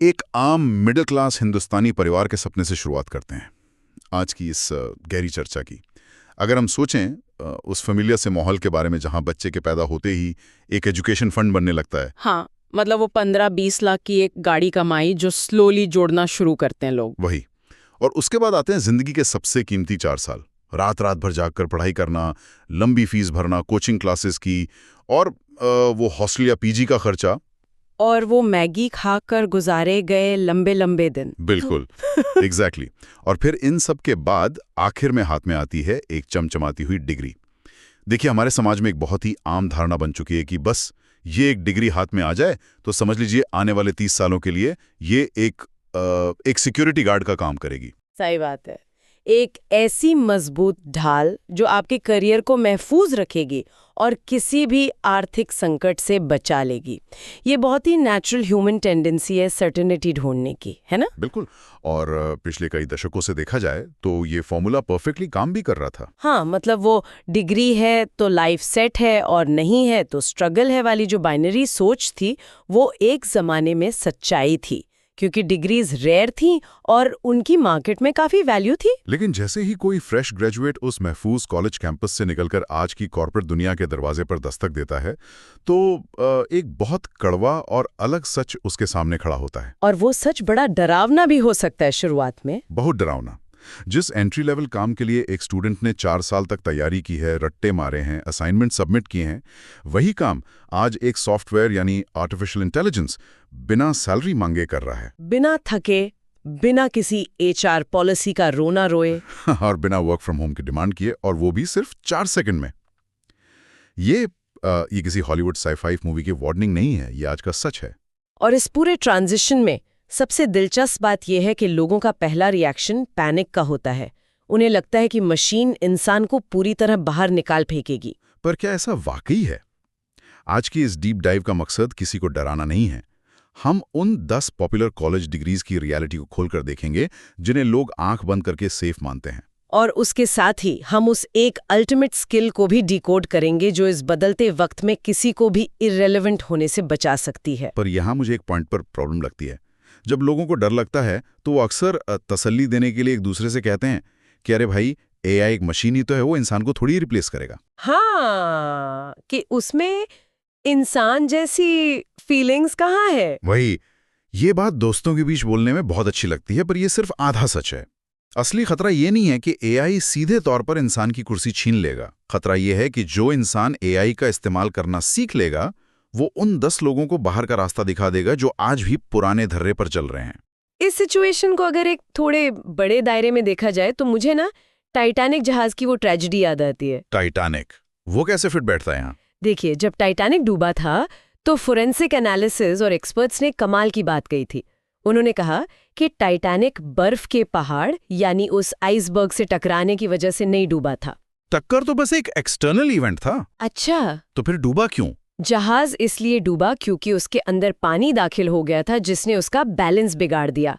एक आम middle class हिंदुस्तानी परिवार के सपने से शुरुआत करते हैं आज की इस गहरी चर्चा की। अगर हम सोचें उस फेमिलियर से माहौल के बारे में जहां बच्चे के पैदा होते ही एक एजुकेशन फंड बनने लगता है। हाँ, मतलब वो 15-20 लाख की एक गाड़ी कमाई जो स्लोली जोड़ना शुरू करते हैं लोग। वही। और उसके बाद आते हैं जिंदगी के सबसे कीमती 4 साल। रात रात भर जागकर पढ़ाई करना, लंबी फीस भरना, कोचिंग क्लासेस की, और वो हॉस्टल या पीजी का खर्चा। और वो मैगी खाकर गुजारे गए लंबे लंबे दिन। बिल्कुल, एग्जैक्टली। और फिर इन सब के बाद आखिर में हाथ में आती है एक चमचमाती हुई डिग्री। देखिए, हमारे समाज में एक बहुत ही आम धारणा बन चुकी है कि बस ये एक डिग्री हाथ में आ जाए तो समझ लीजिए आने वाले 30 सालों के लिए ये एक सिक्योरिटी गार्ड का काम करेगी। सही बात है। एक ऐसी मजबूत ढाल जो आपके करियर को महफूज रखेगी और किसी भी आर्थिक संकट से बचा लेगी। ये बहुत ही नेचुरल ह्यूमन टेंडेंसी है सर्टेनिटी ढूंढने की, है ना? बिल्कुल। और पिछले कई दशकों से देखा जाए तो ये फॉर्मूला परफेक्टली काम भी कर रहा था। हाँ, मतलब वो डिग्री है तो लाइफ सेट है और नहीं है तो स्ट्रगल है वाली जो बाइनरी सोच थी, वो एक जमाने में सच्चाई थी, क्योंकि डिग्रीज रेयर थी और उनकी मार्केट में काफी वैल्यू थी। लेकिन जैसे ही कोई फ्रेश ग्रेजुएट उस महफूज कॉलेज कैंपस से निकलकर आज की कॉर्पोरेट दुनिया के दरवाजे पर दस्तक देता है तो एक बहुत कड़वा और अलग सच उसके सामने खड़ा होता है। और वो सच बड़ा डरावना भी हो सकता है शुरुआत में। बहुत डरावना। जिस एंट्री लेवल काम के लिए एक स्टूडेंट ने 4 साल तक तैयारी की है, रट्टे मारे हैं, असाइनमेंट सबमिट किए हैं, वही काम आज एक सॉफ्टवेयर यानी आर्टिफिशियल इंटेलिजेंस बिना सैलरी मांगे कर रहा है। बिना थके, बिना किसी एचआर पॉलिसी का रोना रोए। और बिना वर्क फ्रॉम होम की डिमांड किए, और वो भी सिर्फ 4 सेकंड में। ये किसी हॉलीवुड साई-फाई मूवी की वार्निंग नहीं है, ये आज का सच है। और इस पूरे ट्रांजिशन में सबसे दिलचस्प बात यह है कि लोगों का पहला रिएक्शन पैनिक का होता है। उन्हें लगता है कि मशीन इंसान को पूरी तरह बाहर निकाल फेंकेगी। पर क्या ऐसा वाकई है? आज की इस डीप डाइव का मकसद किसी को डराना नहीं है। हम उन 10 पॉपुलर कॉलेज डिग्रीज की रियलिटी को खोलकर देखेंगे जिन्हें लोग आंख बंद करके सेफ मानते हैं। और उसके साथ ही हम उस एक अल्टीमेट स्किल को भी डिकोड करेंगे जो इस बदलते वक्त में किसी को भी इररिलेवेंट होने से बचा सकती है। पर यहाँ मुझे एक पॉइंट पर प्रॉब्लम लगती है। जब लोगों को डर लगता है तो वो अक्सर तसल्ली देने के लिए एक दूसरे से कहते हैं कि अरे भाई, एआई एक मशीन ही तो है, वो इंसान को थोड़ी रिप्लेस करेगा। हाँ, कि उसमें इंसान जैसी फीलिंग्स कहाँ है? वही। ये बात दोस्तों के बीच बोलने में बहुत अच्छी लगती है, पर ये सिर्फ आधा सच है। असली खतरा ये नहीं है कि एआई सीधे तौर पर इंसान की कुर्सी छीन लेगा। खतरा ये है कि जो इंसान एआई का इस्तेमाल करना सीख लेगा वो उन 10 लोगों को बाहर का रास्ता दिखा देगा जो आज भी पुराने धर्रे पर चल रहे हैं। इस सिचुएशन को अगर एक थोड़े बड़े दायरे में देखा जाए तो मुझे ना टाइटैनिक जहाज की वो ट्रेजेडी याद आती है। टाइटैनिक, वो कैसे फिट बैठता है यहाँ? देखिए, जब टाइटैनिक डूबा था तो फोरेंसिक एनालिसिस और एक्सपर्ट्स ने कमाल की बात कही थी। उन्होंने कहा कि टाइटैनिक बर्फ के पहाड़ यानी उस आइसबर्ग से टकराने की वजह से नहीं डूबा था। टक्कर तो बस एक एक्सटर्नल इवेंट था। अच्छा, तो फिर डूबा क्यों? जहाज इसलिए डूबा क्योंकि उसके अंदर पानी दाखिल हो गया था जिसने उसका बैलेंस बिगाड़ दिया।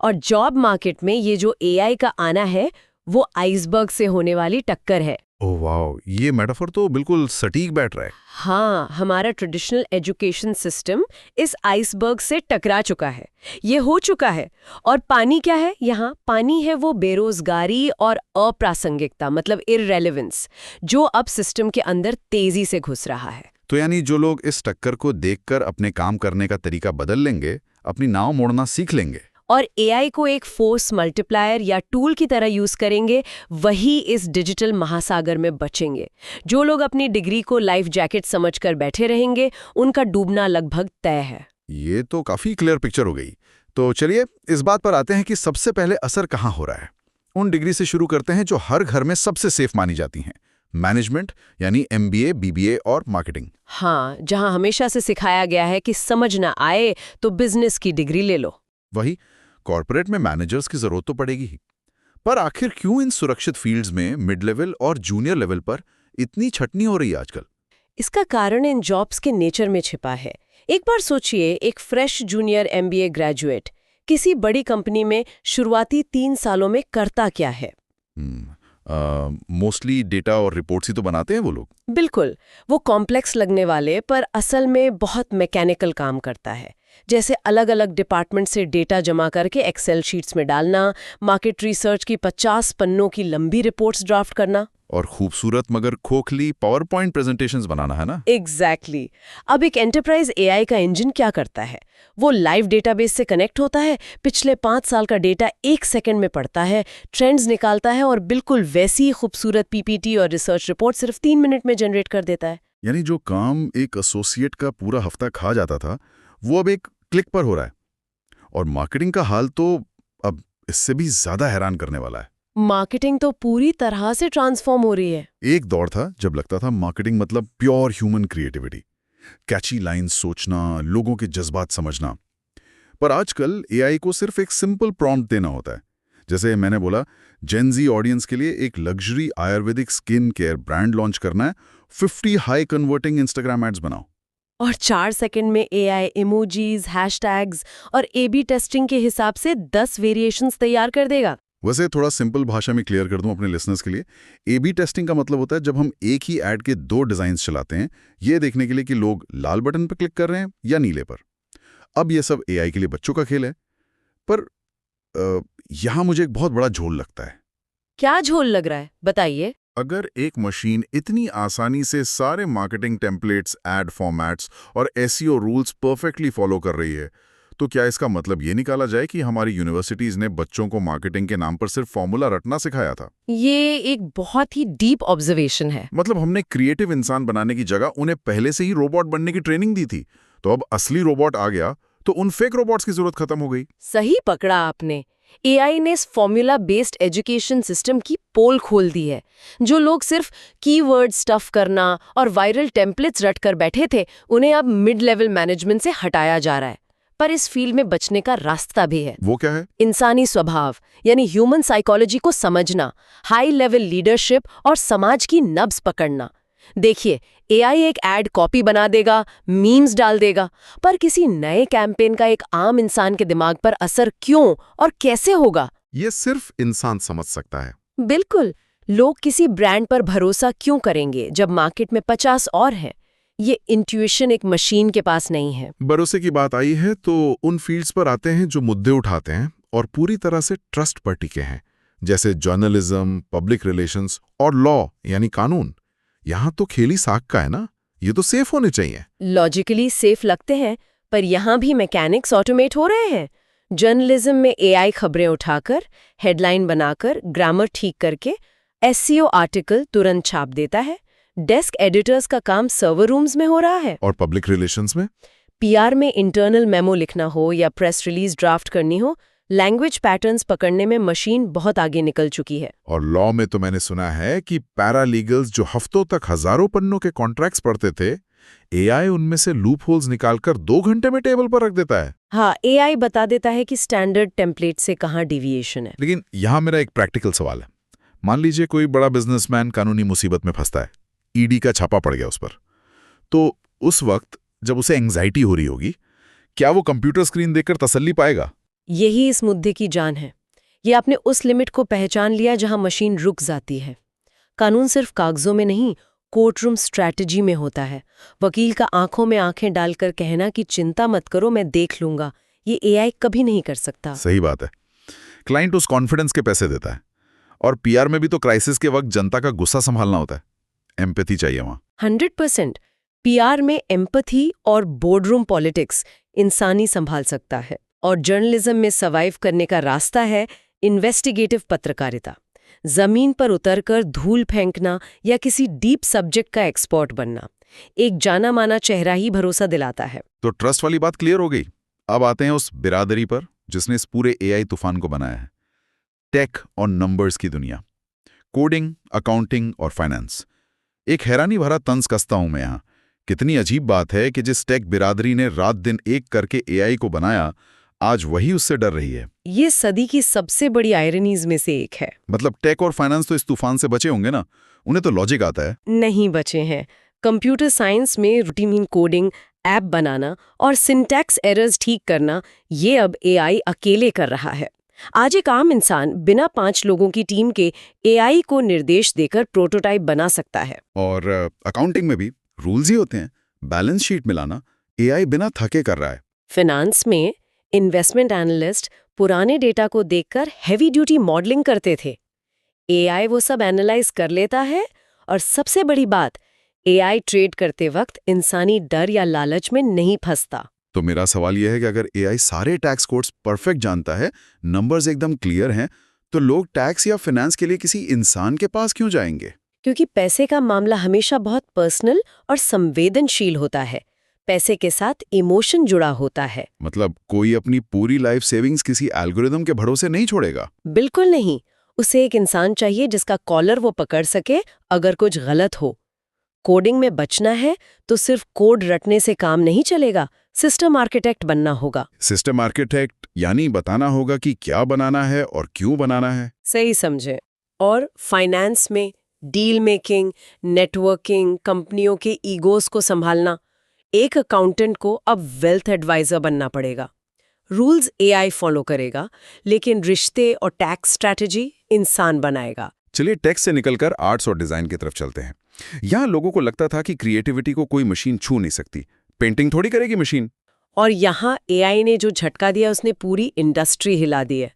और जॉब मार्केट में ये जो एआई का आना है वो आइसबर्ग से होने वाली टक्कर है। ओह वाओ, ये मेटाफर तो बिल्कुल सटीक बैठ रहा है। हाँ, हमारा ट्रेडिशनल एजुकेशन सिस्टम इस आइसबर्ग से टकरा चुका है। ये हो चुका है। और पानी क्या है यहाँ? पानी है वो बेरोजगारी और अप्रासंगिकता, मतलब इररेलेवेंस, जो अब सिस्टम के अंदर तेजी से घुस रहा है। तो यानी जो लोग इस टक्कर को देखकर अपने काम करने का तरीका बदल लेंगे, अपनी नाव मोड़ना सीख लेंगे और एआई को एक फोर्स मल्टीप्लायर या टूल की तरह यूज करेंगे, वही इस डिजिटल महासागर में बचेंगे। जो लोग अपनी डिग्री को लाइफ जैकेट समझकर बैठे रहेंगे, उनका डूबना लगभग तय है। ये तो काफी क्लियर पिक्चर हो गई। तो चलिए इस बात पर आते हैं कि सबसे पहले असर कहाँ हो रहा है। उन डिग्री से शुरू करते हैं जो हर घर में सबसे सेफ मानी जाती हैं। मैनेजमेंट यानी एमबीए, बीबीए और मार्केटिंग। हाँ, जहां हमेशा से सिखाया गया है कि समझ ना आए तो बिजनेस की डिग्री ले लो। वही, कॉर्पोरेट में मैनेजर्स की जरूरत तो पड़ेगी ही। पर आखिर क्यों इन सुरक्षित फील्ड्स में मिड लेवल और जूनियर लेवल पर इतनी छटनी हो रही है आजकल? इसका कारण इन जॉब्स के नेचर में छिपा है। एक बार सोचिए, एक फ्रेश जूनियर एमबीए ग्रेजुएट किसी बड़ी कंपनी में शुरुआती 3 सालों में करता क्या है? मोस्टली डेटा और रिपोर्ट्स ही तो बनाते हैं वो लोग। बिल्कुल, वो कॉम्प्लेक्स लगने वाले पर असल में बहुत मैकेनिकल काम करता है। जैसे अलग अलग डिपार्टमेंट से डेटा जमा करके एक्सेल शीट्स में डालना, मार्केट रिसर्च की 50 पन्नों की लंबी रिपोर्ट्स ड्राफ्ट करना। और खूबसूरत मगर खोखली पावर पॉइंट प्रेजेंटेशंस बनाना है ना। एग्जैक्टली। अब एक एंटरप्राइज एआई का इंजन क्या करता है? वो लाइव डेटाबेस से कनेक्ट होता है, पिछले 5 साल का डेटा 1 सेकंड में पढ़ता है, ट्रेंड्स निकालता है और बिल्कुल वैसी ही खूबसूरत पीपीटी और रिसर्च रिपोर्ट सिर्फ 3 मिनट में जनरेट कर देता है। यानी जो काम एक एसोसिएट का पूरा हफ्ता खा जाता था, वो अब एक क्लिक पर हो रहा है। और मार्केटिंग का हाल तो अब इससे भी ज्यादा हैरान करने वाला है। मार्केटिंग तो पूरी तरह से ट्रांसफॉर्म हो रही है। एक दौर था जब लगता था मार्केटिंग मतलब प्योर ह्यूमन क्रिएटिविटी, कैची लाइंस सोचना, लोगों के जज्बात समझना। पर आजकल एआई को सिर्फ एक सिंपल प्रॉम्प्ट देना होता है। जैसे मैंने बोला, जेन ज़ी ऑडियंस के लिए एक luxury Ayurvedic skin care brand launch करना है, 50 हाई कन्वर्टिंग इंस्टाग्राम एड्स बनाओ। और 4 सेकंड में एआई इमोजीज, हैशटैग्स और एबी टेस्टिंग के हिसाब से 10 वेरिएशंस तैयार कर देगा। वैसे थोड़ा सिंपल भाषा में क्लियर कर दूं अपने लिसनर्स के लिए, एबी टेस्टिंग का मतलब होता है जब हम एक ही ऐड के 2 डिजाइन्स चलाते हैं, ये देखने के लिए कि लोग लाल बटन पर क्लिक कर रहे हैं या नीले पर। अब ये सब एआई के लिए बच्चों का खेल है, पर यहां मुझे एक बहुत बड़ा झोल लगता है। क्या झोल लग रहा है, बताइए। अगर एक मशीन इतनी आसानी से सारे मार्केटिंग टेम्पलेट्स, एड फॉर्मेट्स और एसईओ रूल्स परफेक्टली फॉलो कर रही है, तो क्या इसका मतलब ये निकाला जाए कि हमारी यूनिवर्सिटीज ने बच्चों को मार्केटिंग के नाम पर सिर्फ फॉर्मूला रटना सिखाया था? ये एक बहुत ही डीप ऑब्जर्वेशन है। मतलब हमने क्रिएटिव इंसान बनाने की जगह उन्हें पहले से ही रोबोट बनने की ट्रेनिंग दी थी, तो अब असली रोबोट आ गया तो उन फेक रोबोट्स की जरूरत खत्म हो गई। सही पकड़ा आपने। एआई ने इस फॉर्मूला बेस्ड एजुकेशन सिस्टम की पोल खोल दी है। जो लोग सिर्फ कीवर्ड स्टफ करना और वायरल टेम्पलेट्स रट कर बैठे थे, उन्हें अब मिड लेवल मैनेजमेंट से हटाया जा रहा है। पर इस फील्ड में बचने का रास्ता भी है। वो क्या है? इंसानी स्वभाव यानी ह्यूमन साइकोलॉजी को समझना, हाई लेवल लीडरशिप और समाज की नब्ज पकड़ना। देखिए, एआई एक एड कॉपी बना देगा, मीम्स डाल देगा, पर किसी नए कैंपेन का एक आम इंसान के दिमाग पर असर क्यों और कैसे होगा, ये सिर्फ इंसान समझ सकता है। बिल्कुल। लोग किसी ब्रांड पर भरोसा क्यों करेंगे जब मार्केट में 50 और हैं? ये इंट्यूशन एक मशीन के पास नहीं है। भरोसे की बात आई है तो उन फील्ड्स पर आते हैं जो मुद्दे उठाते हैं और पूरी तरह से ट्रस्ट पर टिके हैं, जैसे जर्नलिज्म, पब्लिक रिलेशंस और लॉ यानी कानून। यहाँ तो खेली साख का है ना, ये तो सेफ होने चाहिए। लॉजिकली सेफ लगते हैं, पर यहाँ भी मैकेनिक्स ऑटोमेट हो रहे हैं। जर्नलिज्म में एआई खबरें उठाकर, हेडलाइन बनाकर, ग्रामर ठीक करके एसईओ आर्टिकल तुरंत छाप देता है। डेस्क एडिटर्स का काम सर्वर रूम्स में हो रहा है। और पब्लिक रिलेशंस में? पीआर में इंटरनल मेमो लिखना हो या प्रेस रिलीज ड्राफ्ट करनी हो, लैंग्वेज पैटर्न्स पकड़ने में मशीन बहुत आगे निकल चुकी है। और लॉ में तो मैंने सुना है कि पैरालीगल्स जो हफ्तों तक हजारों पन्नों के कॉन्ट्रैक्ट्स पढ़ते थे, एआई उनमें से लूप होल्स निकालकर 2 घंटे में टेबल पर रख देता है। हाँ, एआई बता देता है कि स्टैंडर्ड टेम्पलेट से कहाँ डिविएशन है। लेकिन यहाँ मेरा एक प्रैक्टिकल सवाल है। मान लीजिए कोई बड़ा बिजनेसमैन कानूनी मुसीबत में फंसता है, ईडी का छापा पड़ गया उस पर, तो उस वक्त जब उसे एंग्जाइटी हो रही होगी, क्या वो कंप्यूटर स्क्रीन देखकर तसल्ली पाएगा? यही इस मुद्दे की जान है। ये आपने उस लिमिट को पहचान लिया जहां मशीन रुक जाती है। कानून सिर्फ कागजों में नहीं, कोर्टरूम स्ट्रैटेजी में होता है। वकील का आंखों में आंखें डालकर कहना कि चिंता मत करो, मैं देख लूंगा, ये एआई कभी नहीं कर सकता। सही बात है। क्लाइंट उस कॉन्फिडेंस के पैसे देता है। और पीआर में भी तो क्राइसिस के वक्त जनता का गुस्सा संभालना होता है। एम्पैथी चाहिए वहां। 100%। पीआर में एम्पैथी और बोर्डरूम पॉलिटिक्स इंसानी संभाल सकता है। और जर्नलिज्म में सर्वाइव करने का रास्ता है इन्वेस्टिगेटिव पत्रकारिता। जमीन पर उतरकर धूल फेंकना या किसी डीप सब्जेक्ट का एक्सपर्ट बनना। एक जाना माना चेहरा ही भरोसा दिलाता है। तो ट्रस्ट वाली बात क्लियर हो गई। अब आते हैं उस बिरादरी पर जिसने इस पूरे एआई तूफान को बनाया है। टेक और नंबर्स की दुनिया, कोडिंग, अकाउंटिंग और फाइनेंस। एक हैरानी भरा तंज कसता हूं मैं यहाँ। कितनी अजीब बात है कि जिस टेक बिरादरी ने रात दिन एक करके एआई को बनाया, आज वही उससे डर रही है। ये सदी की सबसे बड़ी आयरनीज में से एक है। मतलब टेक और फाइनेंस तो इस तूफान से बचे होंगे ना, उन्हें तो लॉजिक आता है। नहीं बचे हैं। कंप्यूटर साइंस में रूटीन कोडिंग, ऐप बनाना और सिंटैक्स एरर्स ठीक करना, ये अब एआई अकेले कर रहा है। आज एक आम इंसान बिना 5 लोगों की टीम के एआई को निर्देश देकर प्रोटोटाइप बना सकता है। और अकाउंटिंग में भी रूल्स ही होते हैं। बैलेंस शीट मिलाना एआई बिना थके कर रहा है। फाइनेंस में इन्वेस्टमेंट एनालिस्ट पुराने डेटा को देखकर हेवी ड्यूटी मॉडलिंग करते थे। एआई वो सब एनालाइज कर लेता है और सबसे बड़ी बात, एआई ट्रेड करते वक्त इंसानी डर या लालच में नहीं फंसता। तो मेरा सवाल यह है कि अगर एआई सारे टैक्स कोड्स परफेक्ट जानता है, नंबर्स एकदम क्लियर हैं, तो लोग टैक्स या फाइनेंस के लिए किसी इंसान के पास क्यों जाएंगे? क्योंकि पैसे का मामला हमेशा बहुत पर्सनल और संवेदनशील होता है। पैसे के साथ इमोशन जुड़ा होता है। मतलब कोई अपनी पूरी लाइफ सेविंग्स किसी एल्गोरिदम के भरोसे नहीं छोड़ेगा? बिल्कुल नहीं। उसे एक इंसान चाहिए जिसका कॉलर वो पकड़ सके अगर कुछ गलत हो। कोडिंग में बचना है तो सिर्फ कोड रटने से काम नहीं चलेगा, सिस्टम आर्किटेक्ट बनना होगा। सिस्टम आर्किटेक्ट यानी बताना होगा कि क्या बनाना है और क्यों बनाना है। सही समझे। और फाइनेंस में डील मेकिंग, नेटवर्किंग, कंपनियों के ईगोस को संभालना, एक अकाउंटेंट को अब वेल्थ एडवाइजर बनना पड़ेगा। रूल्स एआई फॉलो करेगा, लेकिन रिश्ते और टैक्स स्ट्रैटेजी इंसान बनाएगा। चलिए टेक्स्ट से निकलकर आर्ट्स और डिजाइन की तरफ चलते हैं। यहाँ लोगों को लगता था कि क्रिएटिविटी को कोई मशीन छू नहीं सकती, पेंटिंग थोड़ी करेगी मशीन। और यहाँ एआई ने जो झटका दिया उसने पूरी इंडस्ट्री हिला दी है।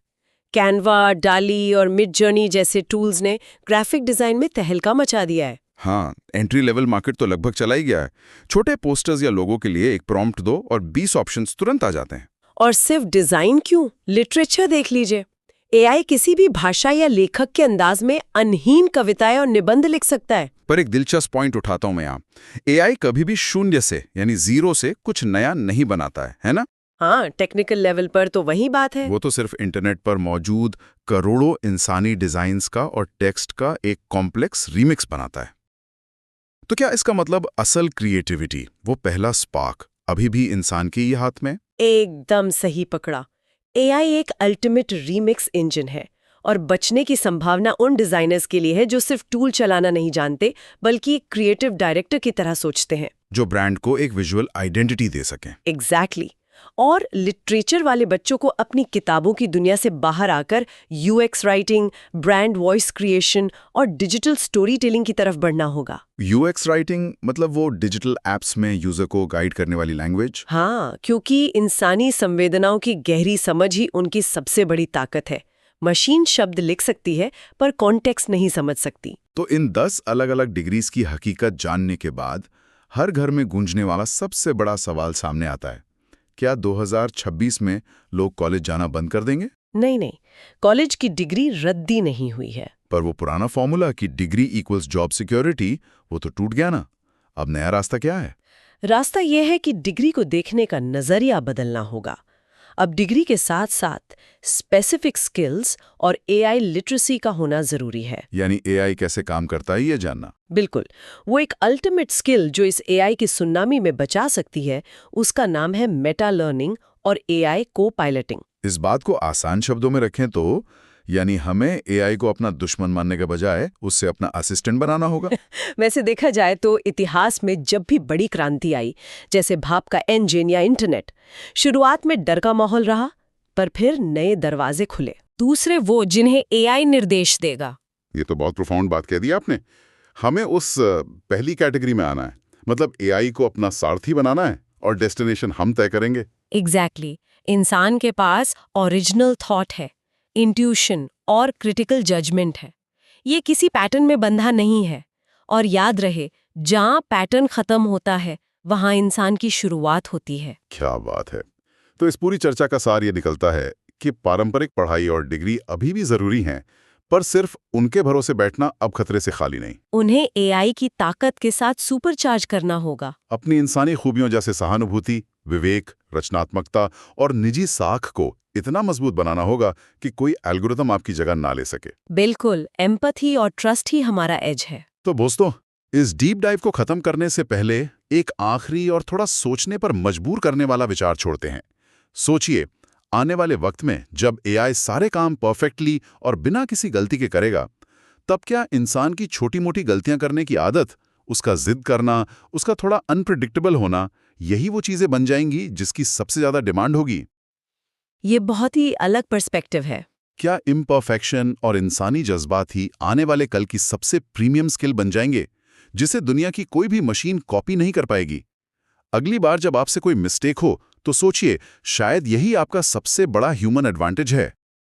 कैनवा, डाली और मिड जर्नी जैसे टूल्स ने ग्राफिक डिजाइन में तहलका मचा दिया है। हाँ, एंट्री लेवल मार्केट तो लगभग चला ही गया है। छोटे पोस्टर्स या लोगों के लिए एक प्रॉम्प्ट दो और 20 ऑप्शंस तुरंत आ जाते हैं। और सिर्फ डिजाइन क्यों, लिटरेचर देख लीजिए। एआई किसी भी भाषा या लेखक के अंदाज में अनहीन कविताएं और निबंध लिख सकता है। पर एक दिलचस्प पॉइंट उठाता हूं मैं यहाँ। एआई कभी भी शून्य से यानी जीरो से कुछ नया नहीं बनाता है ना? हाँ, टेक्निकल लेवल पर तो वही बात है। वो तो सिर्फ इंटरनेट पर मौजूद करोड़ों इंसानी डिजाइन्स का और टेक्स्ट का एक कॉम्प्लेक्स रीमिक्स बनाता है। तो क्या इसका मतलब असल क्रिएटिविटी, वो पहला स्पार्क, अभी भी इंसान के ही हाथ में? एकदम सही पकड़ा। एआई एक अल्टीमेट रीमिक्स इंजन है और बचने की संभावना उन डिजाइनर्स के लिए है जो सिर्फ टूल चलाना नहीं जानते, बल्कि एक क्रिएटिव डायरेक्टर की तरह सोचते हैं, जो ब्रांड को एक विजुअल आइडेंटिटी दे सकें। एग्जैक्टली। और लिटरेचर वाले बच्चों को अपनी किताबों की दुनिया से बाहर आकर UX writing, brand voice creation और डिजिटल स्टोरी टेलिंग की तरफ बढ़ना होगा। यूएक्स राइटिंग मतलब वो डिजिटल एप्स में यूजर को गाइड करने वाली लैंग्वेज? हाँ, क्योंकि इंसानी संवेदनाओं की गहरी समझ ही उनकी सबसे बड़ी ताकत है। मशीन शब्द लिख सकती है पर कॉन्टेक्स्ट नहीं समझ सकती। तो इन 10 अलग-अलग डिग्रीज की हकीकत जानने के बाद हर घर में गूंजने वाला सबसे बड़ा सवाल सामने आता है, क्या 2026 में लोग कॉलेज जाना बंद कर देंगे? नहीं, कॉलेज की डिग्री रद्दी नहीं हुई है। पर वो पुराना फॉर्मूला कि डिग्री इक्वल्स जॉब सिक्योरिटी, वो तो टूट गया ना। अब नया रास्ता क्या है? रास्ता यह है कि डिग्री को देखने का नजरिया बदलना होगा। अब डिग्री के साथ साथ स्पेसिफिक स्किल्स और एआई लिटरेसी का होना जरूरी है। यानी एआई कैसे काम करता है ये जानना। बिल्कुल। वो एक अल्टीमेट स्किल जो इस एआई की सुनामी में बचा सकती है, उसका नाम है मेटा लर्निंग और एआई को पायलटिंग। इस बात को आसान शब्दों में रखें तो यानी हमें एआई को अपना दुश्मन मानने के बजाय उससे अपना असिस्टेंट बनाना होगा। वैसे देखा जाए तो इतिहास में जब भी बड़ी क्रांति आई, जैसे भाप का इंजन या इंटरनेट, शुरुआत में डर का माहौल रहा, पर फिर नए दरवाजे खुले। दूसरे वो जिन्हें एआई निर्देश देगा। ये तो बहुत प्रोफाउंड बात कह दी आपने। हमें उस पहली कैटेगरी में आना है, मतलब एआई को अपना सारथी बनाना है और डेस्टिनेशन हम तय करेंगे। एग्जैक्टली। इंसान के पास ओरिजिनल थॉट है, इंट्यूशन और क्रिटिकल जजमेंट है। ये किसी पैटर्न में बंधा नहीं है। और याद रहे, जहाँ पैटर्न खत्म होता है वहाँ इंसान की शुरुआत होती है। क्या बात है। तो इस पूरी चर्चा का सार ये निकलता है कि पारंपरिक पढ़ाई और डिग्री अभी भी जरूरी हैं, पर सिर्फ उनके भरोसे बैठना अब खतरे से खाली नहीं। उन्हें एआई की ताकत के साथ सुपरचार्ज करना होगा। अपनी इंसानी खूबियों जैसे सहानुभूति, विवेक, रचनात्मकता और निजी साख को इतना मजबूत बनाना होगा कि कोई एल्गोरिथम आपकी जगह ना ले सके। बिल्कुल, एम्पैथी और ट्रस्ट ही हमारा एज है। तो दोस्तों, इस डीप डाइव को खत्म करने से पहले एक आखिरी और थोड़ा सोचने पर मजबूर करने वाला विचार छोड़ते हैं। सोचिए, आने वाले वक्त में जब एआई सारे काम परफेक्टली और बिना किसी गलती के करेगा, तब क्या इंसान की छोटी-मोटी गलतियां करने की आदत, उसका जिद करना, उसका थोड़ा अनप्रेडिक्टेबल होना, यही वो चीजें बन जाएंगी जिसकी सबसे ज्यादा डिमांड होगी? ये बहुत ही अलग पर्सपेक्टिव है। क्या इम्परफेक्शन और इंसानी जज्बात ही आने वाले कल की सबसे प्रीमियम स्किल बन जाएंगे, जिसे दुनिया की कोई भी मशीन कॉपी नहीं कर पाएगी? अगली बार जब आपसे कोई मिस्टेक हो तो सोचिए, शायद यही आपका सबसे बड़ा ह्यूमन एडवांटेज है।